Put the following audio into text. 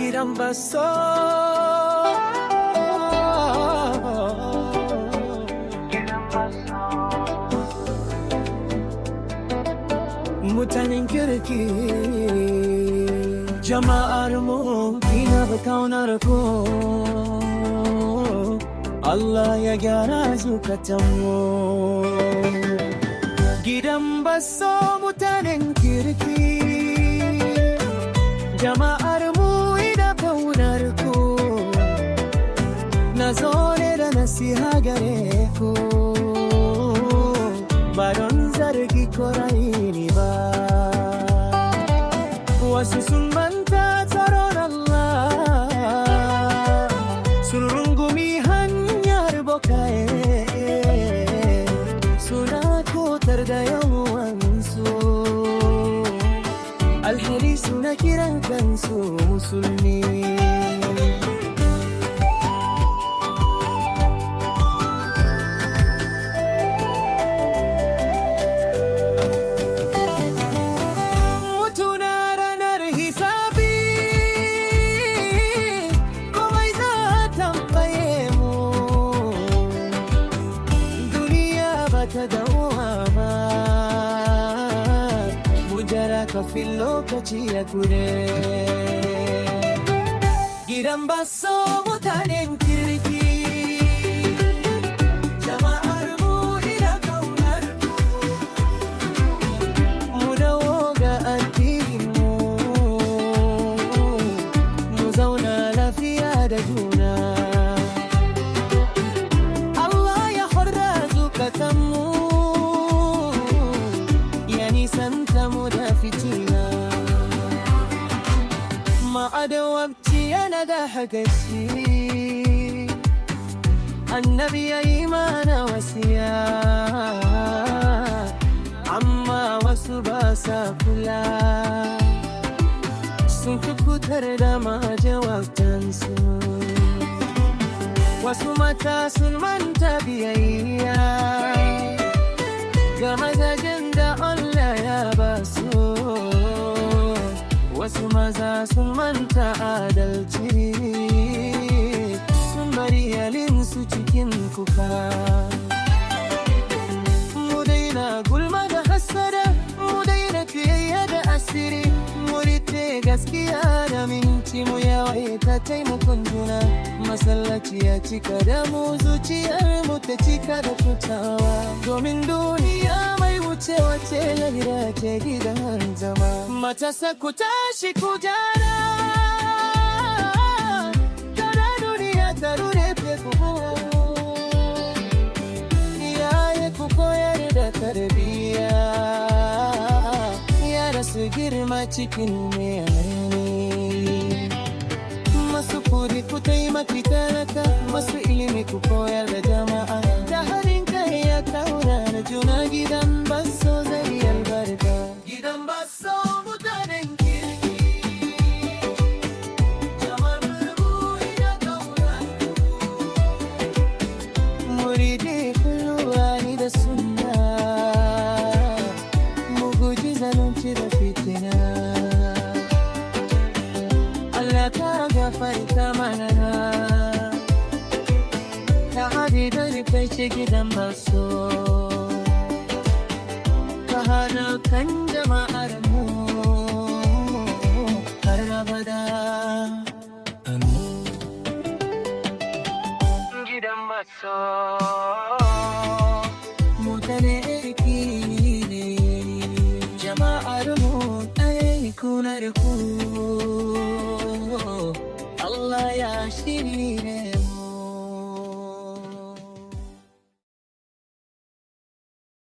gidan baso. Mutanen kirki, jama'ar mu ina ba kaunar ku. Allah ya gyara zukatanmu. Gidan baso mutanen kirki, jama'ar mu ina kaunar ku. Na zo ne da nasiha gare ku, ba don zargi ko raini ba. Wasu sun manta tsaron Allah, sun rungumi hanyar bokaye, suna kotar da yawansu, alhali suna kiran kansu musulmi. Kafin lokaci ya kure. Gidan baso mutanen kirki, jama'ar mu ina kaunar ku. Mu dawo ga addinin mu zauna lafiya da juna. Allah ya horra zukatanmu, ya nisanta mu da fitina. Ma'adawabci yana da hagashi, annabi ya yi mana wasiya, amma wasu ba sa kula, sun kukutar da majawabtansu. Wasu mata sun manta biyayya ga mazajen da Allah ya ba su. Wasu maza sun manta adalci, sun bari halinsu cikin kuka. Mu daina gulma da hasada, mu daina kiyayya da asiri, mu rike gaskiya da minci, mu yawaita taimakon juna. Masallaci ya cika da mu, zuciyar mu ta cika da fitawa, domin duniya mai wucewa ce, lahira ce gidan zama. Matasa ku tashi ku jara, kada duniya ta rufe ku. Iyaye ku koyar da tarbiyya, yara su girma cikin mai. Masu kuri ku taimaki talaka, masu ilimi ku koyar da jama'a, da harin kai ya kauna da juna. Gidan baso zai albarka. Gidan baso mutanen kirki, jama'ar mu ina kaunar ku. Muridi kulluwa ni da sunna, mu guji zalunci da fitina. Allah ka gafarta mana, ka haɗe da rufe gidan baso, ka haɗa kan jama'ar mu har abada. Gidan baso mutanen kirki ne, jama'ar mu ɗaya kunar ku. Allah ya shirye